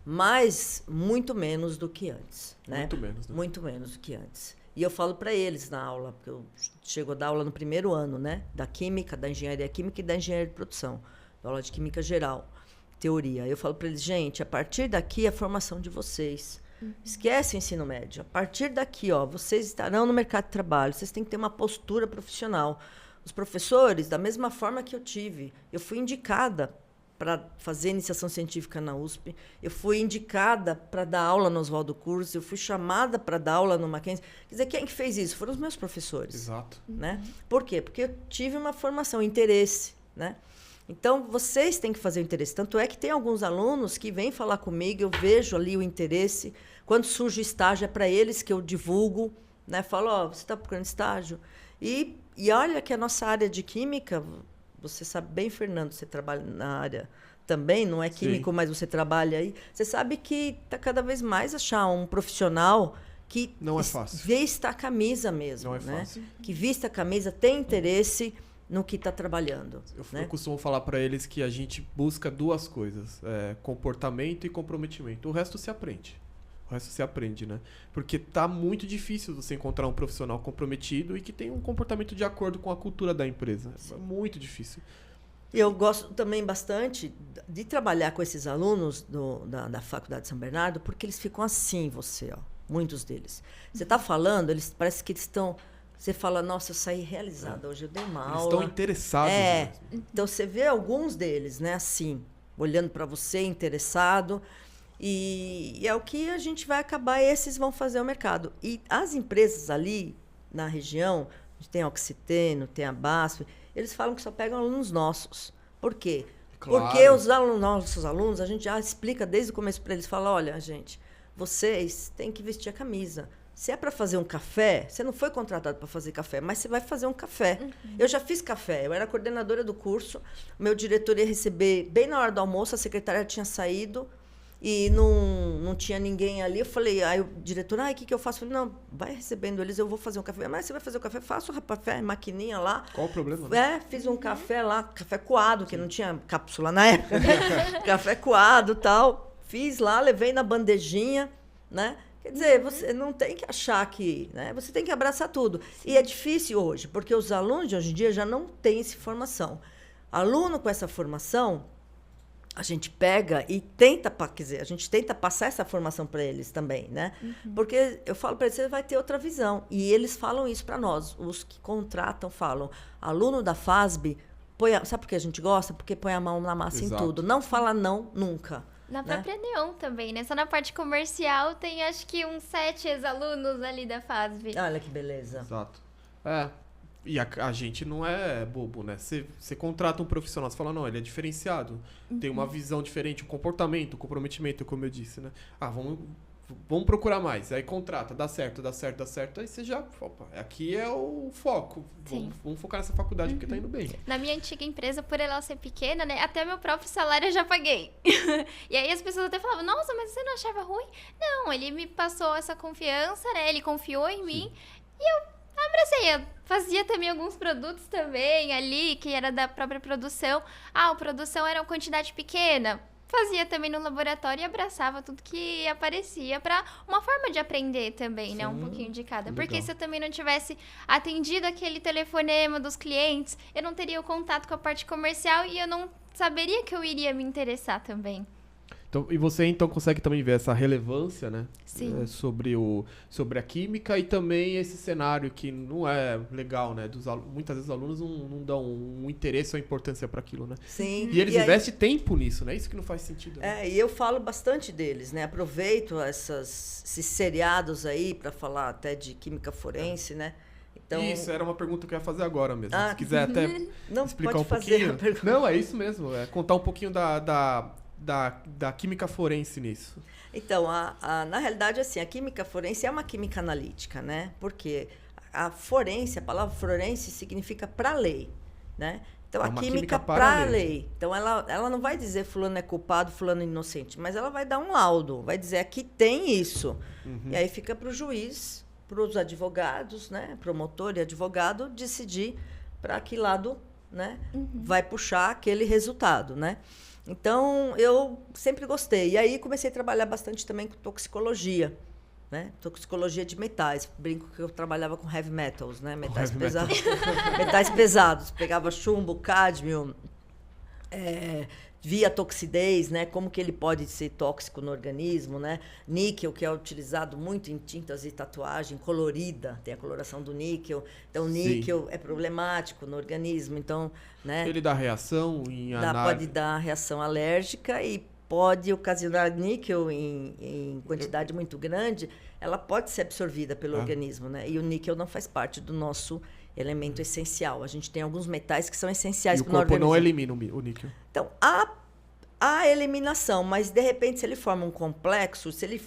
Speaker 2: mas muito menos do que antes, né?
Speaker 1: Muito menos, né?
Speaker 2: Muito menos do que antes. E eu falo para eles na aula, porque eu chego a dar aula no primeiro ano, né? Da química, da engenharia química e da engenharia de produção. Dou aula de química geral, teoria. Eu falo para eles, gente, a partir daqui é a formação de vocês. Esquece o ensino médio. A partir daqui, ó, vocês estarão no mercado de trabalho, vocês têm que ter uma postura profissional. Os professores, da mesma forma que eu tive, eu fui indicada para fazer iniciação científica na USP, eu fui indicada para dar aula no Oswaldo Cruz, eu fui chamada para dar aula no Mackenzie. Quer dizer, quem que fez isso? Foram os meus professores.
Speaker 1: Exato.
Speaker 2: Né? Por quê? Porque eu tive uma formação, interesse, né? Então, vocês têm que fazer o interesse. Tanto é que tem alguns alunos que vêm falar comigo, eu vejo ali o interesse. Quando surge o estágio, é para eles que eu divulgo, né? Falo, ó, você está procurando estágio? E olha que a nossa área de química, você sabe bem, Fernando, você trabalha na área também, não é químico, sim, mas você trabalha aí. Você sabe que está cada vez mais achar um profissional que
Speaker 1: não é fácil.
Speaker 2: Vista a camisa mesmo. Não é, né? Fácil. Que vista a camisa, tem interesse no que está trabalhando.
Speaker 1: Eu costumo falar para eles que a gente busca duas coisas, comportamento e comprometimento. O resto se aprende. O resto se aprende, né? Porque tá muito difícil você encontrar um profissional comprometido e que tem um comportamento de acordo com a cultura da empresa. É muito difícil.
Speaker 2: Eu gosto também bastante de trabalhar com esses alunos da Faculdade de São Bernardo, porque eles ficam assim, muitos deles. Você está falando, parece que eles estão... Você fala, nossa, eu saí realizada hoje, eu dei uma aula.
Speaker 1: Eles estão interessados mesmo.
Speaker 2: Então, você vê alguns deles, né, assim, olhando para você, interessado. E é o que a gente vai acabar, esses vão fazer o mercado. E as empresas ali, na região, a gente tem a Oxiteno, tem a BASF, eles falam que só pegam alunos nossos. Por quê? Claro. Porque os nossos alunos, a gente já explica desde o começo para eles, fala, olha, gente, vocês têm que vestir a camisa. Se é para fazer um café, você não foi contratado para fazer café, mas você vai fazer um café. Eu já fiz café, eu era coordenadora do curso, o meu diretor ia receber bem na hora do almoço, a secretária tinha saído e não tinha ninguém ali. Eu falei, aí o diretor, o que eu faço? Eu falei, não, vai recebendo eles, eu vou fazer um café. Mas você vai fazer o café? Faço o café, maquininha lá.
Speaker 1: Qual o problema?
Speaker 2: Fiz um café lá, café coado, que não tinha cápsula na época. Café coado e tal. Fiz lá, levei na bandejinha, né? Quer dizer, você não tem que achar que... Né? Você tem que abraçar tudo. Sim. E é difícil hoje, porque os alunos de hoje em dia já não têm essa formação. Aluno com essa formação, a gente pega e tenta... Quer dizer, a gente tenta passar essa formação para eles também, né? Porque eu falo para eles, você vai ter outra visão. E eles falam isso para nós. Os que contratam falam, aluno da FASB, sabe por que a gente gosta? Porque põe a mão na massa. Exato. Em tudo. Não fala não, nunca.
Speaker 3: Na própria Neon também, né? Só na parte comercial tem acho que uns 7 ex-alunos ali da FASB.
Speaker 2: Olha que beleza.
Speaker 1: Exato. E a gente não é bobo, né? Você contrata um profissional, você fala, não, ele é diferenciado, tem uma visão diferente, um comportamento, um comprometimento, como eu disse, né? Vamos procurar mais. Aí contrata, dá certo. Aí você já... Opa, aqui é o foco. Vamos focar nessa faculdade porque tá indo bem.
Speaker 3: Na minha antiga empresa, por ela ser pequena, né? Até meu próprio salário eu já paguei. E aí as pessoas até falavam, nossa, mas você não achava ruim? Não, ele me passou essa confiança, né? Ele confiou em mim. E eu abracei. Eu fazia também alguns produtos também ali, que era da própria produção. A produção era uma quantidade pequena. Fazia também no laboratório e abraçava tudo que aparecia para uma forma de aprender também, sim, né? Um pouquinho de cada. Legal. Porque se eu também não tivesse atendido aquele telefonema dos clientes, eu não teria o contato com a parte comercial e eu não saberia que eu iria me interessar também.
Speaker 1: Então, e você então consegue também ver essa relevância, né?
Speaker 3: Sim.
Speaker 1: Sobre a química e também esse cenário que não é legal, né? Muitas vezes os alunos não dão um interesse ou importância para aquilo, né?
Speaker 2: Sim.
Speaker 1: E eles investem tempo nisso, né? Isso que não faz sentido. Né?
Speaker 2: E eu falo bastante deles, né? Aproveito esses seriados aí para falar até de química forense, né? Então...
Speaker 1: Isso, era uma pergunta que eu ia fazer agora mesmo. Se quiser até explicar um pouquinho. Não, é isso mesmo. Contar um pouquinho da química forense nisso.
Speaker 2: Então, na realidade, assim, a química forense é uma química analítica, né? Porque a palavra forense significa para lei, né? Então, a química para a lei. Então, ela não vai dizer fulano é culpado, fulano é inocente, mas ela vai dar um laudo, vai dizer aqui tem isso. E aí fica para o juiz, para os advogados, né? Promotor e advogado, decidir para que lado, né? Vai puxar aquele resultado, né? Então, eu sempre gostei. E aí, comecei a trabalhar bastante também com toxicologia, né? Toxicologia de metais. Brinco que eu trabalhava com heavy metals, né? Metais pesados. Metais pesados. Pegava chumbo, cádmio, via toxidez, né? Como que ele pode ser tóxico no organismo, né? Níquel, que é utilizado muito em tintas e tatuagem, colorida, tem a coloração do níquel. Então, o níquel é problemático no organismo, então, né?
Speaker 1: Ele dá reação
Speaker 2: Pode dar reação alérgica e pode ocasionar níquel em quantidade muito grande, ela pode ser absorvida pelo organismo, né? E o níquel não faz parte do nosso elemento essencial. A gente tem alguns metais que são essenciais para o organismo.
Speaker 1: E o corpo não elimina o níquel.
Speaker 2: Então, há eliminação, mas de repente se ele forma um complexo, ele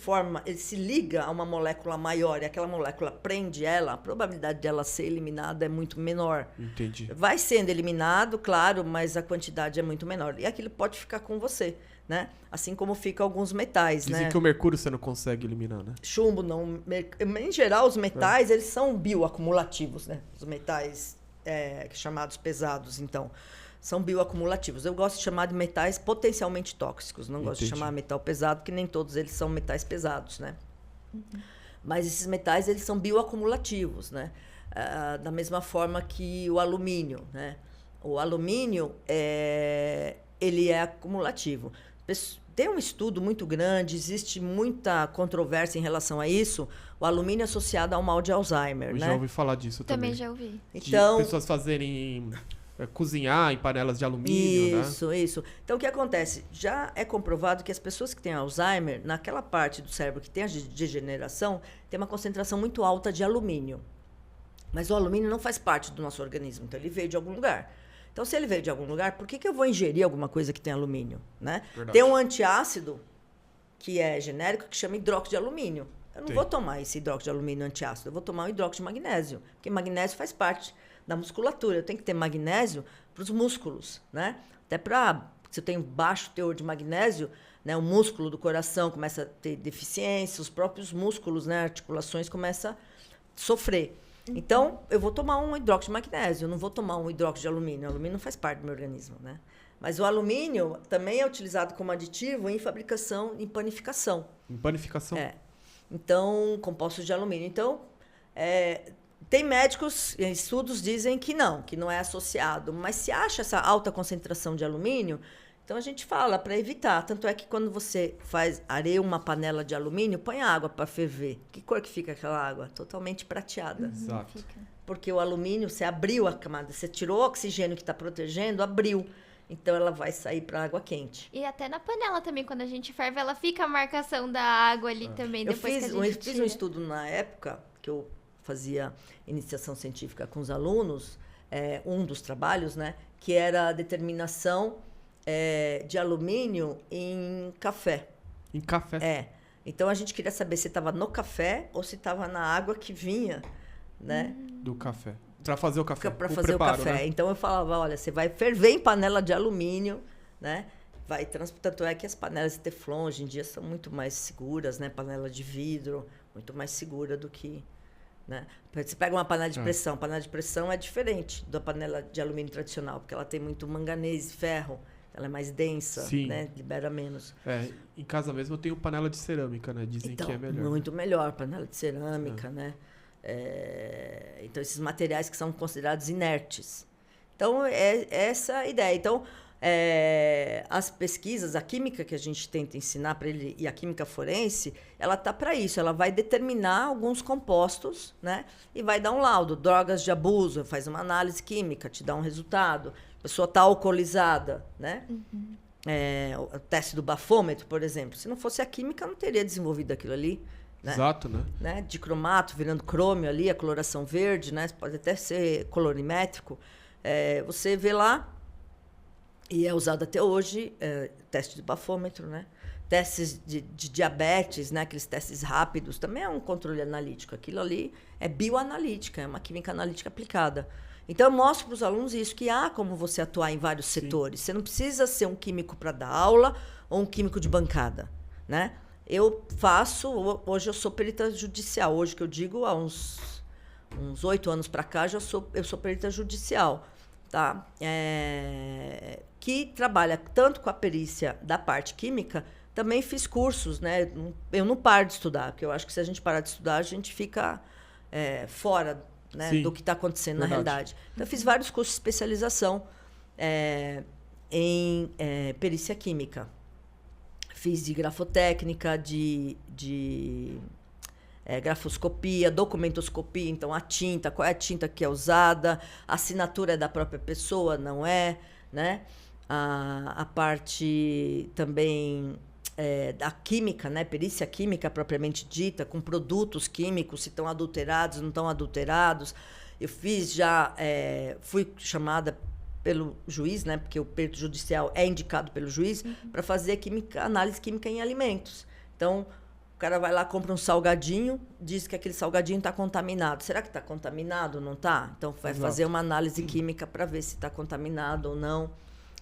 Speaker 2: se liga a uma molécula maior e aquela molécula prende ela, a probabilidade dela ser eliminada é muito menor.
Speaker 1: Entendi.
Speaker 2: Vai sendo eliminado, claro, mas a quantidade é muito menor. E aquilo pode ficar com você, né? Assim como fica alguns metais,
Speaker 1: Dizem
Speaker 2: né?
Speaker 1: que o mercúrio você não consegue eliminar, né?
Speaker 2: Chumbo, não. Em geral, os metais, eles são bioacumulativos, né? Os metais chamados pesados, então, são bioacumulativos. Eu gosto de chamar de metais potencialmente tóxicos. Não gosto de chamar metal pesado, porque nem todos eles são metais pesados, né? Mas esses metais, eles são bioacumulativos, né? Da mesma forma que o alumínio, né? O alumínio, ele é acumulativo. Tem um estudo muito grande, existe muita controvérsia em relação a isso, o alumínio associado ao mal de Alzheimer,
Speaker 1: Eu
Speaker 2: né?
Speaker 1: já ouvi falar disso também.
Speaker 3: Também já ouvi.
Speaker 2: Então,
Speaker 1: de pessoas fazerem... cozinhar em panelas de alumínio, né?
Speaker 2: Isso. Então, o que acontece? Já é comprovado que as pessoas que têm Alzheimer, naquela parte do cérebro que tem a degeneração, tem uma concentração muito alta de alumínio. Mas o alumínio não faz parte do nosso organismo, então ele veio de algum lugar. Então, se ele veio de algum lugar, por que eu vou ingerir alguma coisa que tem alumínio, né? Tem um antiácido, que é genérico, que chama hidróxido de alumínio. Eu não vou tomar esse hidróxido de alumínio antiácido, eu vou tomar o hidróxido de magnésio, porque magnésio faz parte da musculatura. Eu tenho que ter magnésio para os músculos, né? Até se eu tenho baixo teor de magnésio, né, o músculo do coração começa a ter deficiência, os próprios músculos, né, articulações começam a sofrer. Então, eu vou tomar um hidróxido de magnésio, eu não vou tomar um hidróxido de alumínio. O alumínio não faz parte do meu organismo, né? Mas o alumínio também é utilizado como aditivo em fabricação, em panificação.
Speaker 1: Em panificação?
Speaker 2: Então, compostos de alumínio. Então, tem médicos, estudos dizem que não é associado. Mas se acha essa alta concentração de alumínio, então a gente fala para evitar. Tanto é que quando você areia uma panela de alumínio, põe água para ferver. Que cor que fica aquela água? Totalmente prateada.
Speaker 1: Exato.
Speaker 2: Porque o alumínio, você abriu a camada, você tirou o oxigênio que está protegendo, abriu. Então, ela vai sair para água quente.
Speaker 3: E até na panela também, quando a gente ferve, ela fica a marcação da água ali também, depois que a gente
Speaker 2: fiz um estudo na época, que eu fazia iniciação científica com os alunos, um dos trabalhos, né, que era a determinação de alumínio em café.
Speaker 1: Em café?
Speaker 2: Então, a gente queria saber se estava no café ou se estava na água que vinha, né?
Speaker 1: Do café. Para fazer o café.
Speaker 2: Para fazer o café. Né? Então, eu falava, olha, você vai ferver em panela de alumínio, né? Tanto é que as panelas de teflon hoje em dia são muito mais seguras, né? Panela de vidro, muito mais segura do que... Né? Você pega uma panela de pressão. Panela de pressão é diferente da panela de alumínio tradicional, porque ela tem muito manganês e ferro. Ela é mais densa, né? Libera menos.
Speaker 1: Em casa mesmo eu tenho panela de cerâmica, né? Dizem
Speaker 2: então,
Speaker 1: que é melhor.
Speaker 2: Muito melhor, panela de cerâmica, né? Então, esses materiais que são considerados inertes. Então, é essa a ideia. Então, as pesquisas, a química que a gente tenta ensinar para ele, e a química forense, ela está para isso. Ela vai determinar alguns compostos, né? E vai dar um laudo. Drogas de abuso, faz uma análise química, te dá um resultado. A pessoa está alcoolizada, né? O teste do bafômetro, por exemplo. Se não fosse a química, não teria desenvolvido aquilo ali. Né?
Speaker 1: Exato, né?
Speaker 2: De cromato, virando crômio ali, a coloração verde, né? Pode até ser colorimétrico. Você vê lá, e é usado até hoje, teste de bafômetro, né? Testes de diabetes, né? Aqueles testes rápidos, também é um controle analítico. Aquilo ali é bioanalítica, é uma química analítica aplicada. Então, eu mostro para os alunos isso, que há como você atuar em vários setores. Você não precisa ser um químico para dar aula ou um químico de bancada, né? Hoje eu sou perita judicial. Hoje que eu digo, há uns 8 anos para cá, eu sou perita judicial. Tá? que trabalha tanto com a perícia da parte química, também fiz cursos, né? Eu não paro de estudar, porque eu acho que se a gente parar de estudar, a gente fica fora, né, do que está acontecendo na realidade. Então, eu fiz vários cursos de especialização em perícia química. Fiz de grafotécnica, de grafoscopia, documentoscopia, então a tinta, qual é a tinta que é usada, a assinatura é da própria pessoa, não é, né? A parte também da química, né? Perícia química propriamente dita, com produtos químicos, se estão adulterados, não estão adulterados. Eu fiz já, fui chamada pelo juiz, né? Porque o perito judicial é indicado pelo juiz para fazer análise química em alimentos. Então, o cara vai lá, compra um salgadinho, diz que aquele salgadinho está contaminado. Será que está contaminado ou não está? Então, vai fazer uma análise química para ver se está contaminado ou não.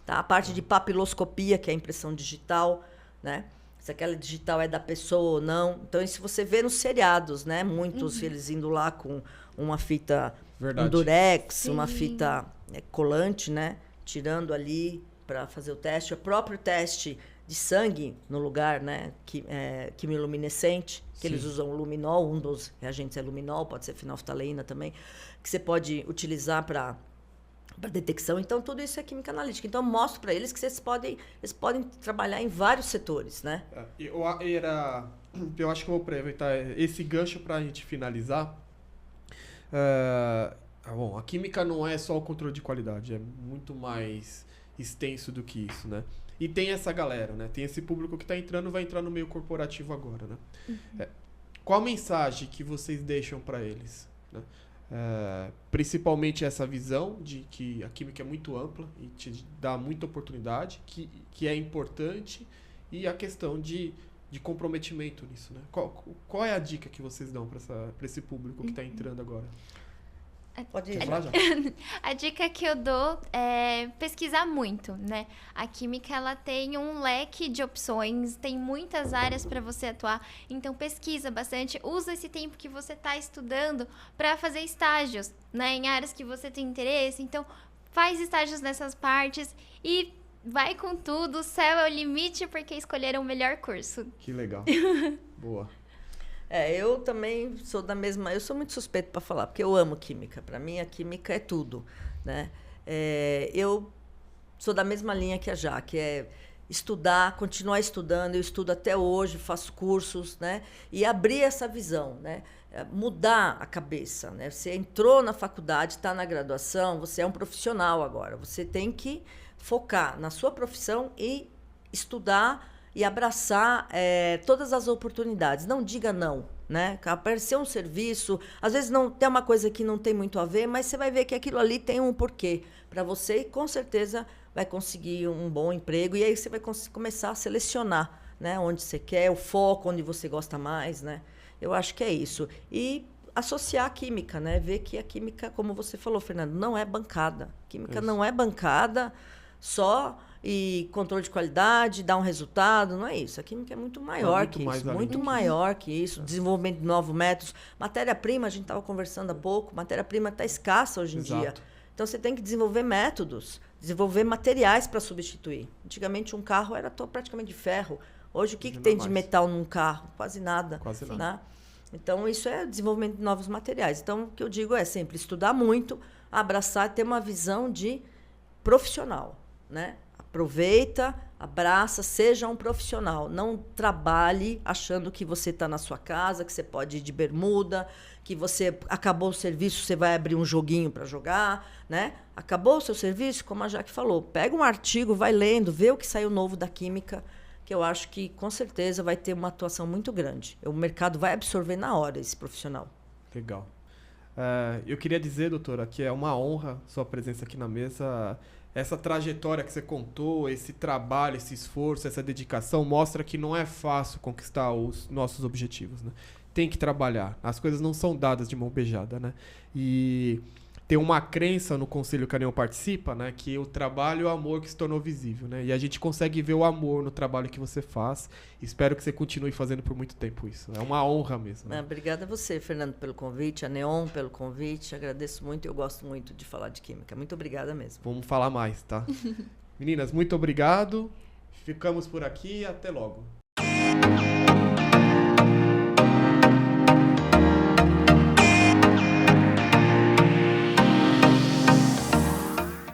Speaker 2: Tá? A parte de papiloscopia, que é a impressão digital, né? Se aquela digital é da pessoa ou não. Então, isso você vê nos seriados, né? Muitos, eles indo lá com uma fita um durex, uma fita colante, né? Tirando ali para fazer o teste. O próprio teste de sangue no lugar, né? Quimiluminescente, que eles usam o luminol, um dos reagentes é luminol, pode ser fenolftaleína também, que você pode utilizar para detecção. Então, tudo isso é química analítica. Então, eu mostro para eles que eles podem trabalhar em vários setores, né?
Speaker 1: Eu acho que eu vou aproveitar esse gancho para a gente finalizar. Bom, a química não é só o controle de qualidade, é muito mais extenso do que isso, né? E tem essa galera, né? Tem esse público que está entrando, vai entrar no meio corporativo agora, né? Qual a mensagem que vocês deixam para eles, né? Principalmente essa visão de que a química é muito ampla e te dá muita oportunidade, que é importante, e a questão de comprometimento nisso, né? Qual é a dica que vocês dão para esse público que está entrando agora?
Speaker 2: Pode ir.
Speaker 3: A dica que eu dou é pesquisar muito, né? A química, ela tem um leque de opções, tem muitas áreas para você atuar, então pesquisa bastante, usa esse tempo que você está estudando para fazer estágios, né? Em áreas que você tem interesse, então faz estágios nessas partes e vai com tudo, o céu é o limite porque escolheram o melhor curso.
Speaker 1: Que legal. Boa.
Speaker 2: Eu também sou da mesma... Eu sou muito suspeito para falar, porque eu amo química. Para mim, a química é tudo, né? Eu sou da mesma linha que a Jaque, estudar, continuar estudando. Eu estudo até hoje, faço cursos, né? E abrir essa visão, né? Mudar a cabeça, né? Você entrou na faculdade, está na graduação, você é um profissional agora. Você tem que focar na sua profissão e estudar e abraçar todas as oportunidades. Não diga não, né? Apareceu um serviço, às vezes não tem uma coisa que não tem muito a ver, mas você vai ver que aquilo ali tem um porquê para você e com certeza vai conseguir um bom emprego e aí você vai começar a selecionar, né? Onde você quer, o foco, onde você gosta mais, né? Eu acho que é isso. E associar a química, né? Ver que a química, como você falou, Fernando, não é bancada. A química não é bancada só... E controle de qualidade, dar um resultado, não é isso. A química é muito maior que isso. Muito maior que isso. Desenvolvimento de novos métodos. Matéria-prima, a gente estava conversando há pouco, matéria-prima está escassa hoje em dia. Então, você tem que desenvolver métodos, desenvolver materiais para substituir. Antigamente, um carro era praticamente de ferro. Hoje, o que tem de metal num carro? Quase nada.
Speaker 1: Quase nada.
Speaker 2: Né? Então, isso é desenvolvimento de novos materiais. Então, o que eu digo é sempre estudar muito, abraçar, ter uma visão de profissional, né? Aproveita, abraça, seja um profissional. Não trabalhe achando que você está na sua casa, que você pode ir de bermuda, que você acabou o serviço, você vai abrir um joguinho para jogar, né? Acabou o seu serviço, como a Jaque falou, pega um artigo, vai lendo, vê o que saiu novo da química, que eu acho que com certeza vai ter uma atuação muito grande. O mercado vai absorver na hora esse profissional.
Speaker 1: Legal. Eu queria dizer, doutora, que é uma honra sua presença aqui na mesa. Essa trajetória que você contou, esse trabalho, esse esforço, essa dedicação, mostra que não é fácil conquistar os nossos objetivos, né? Tem que trabalhar. As coisas não são dadas de mão beijada, né? E tem uma crença no conselho que a Neon participa, né? Que o trabalho é o amor que se tornou visível, né? E a gente consegue ver o amor no trabalho que você faz. Espero que você continue fazendo por muito tempo isso. É uma honra mesmo. Né?
Speaker 2: Obrigada a você, Fernando, pelo convite, a Neon pelo convite. Agradeço muito, eu gosto muito de falar de química. Muito obrigada mesmo.
Speaker 1: Vamos falar mais, tá? Meninas, muito obrigado. Ficamos por aqui e até logo.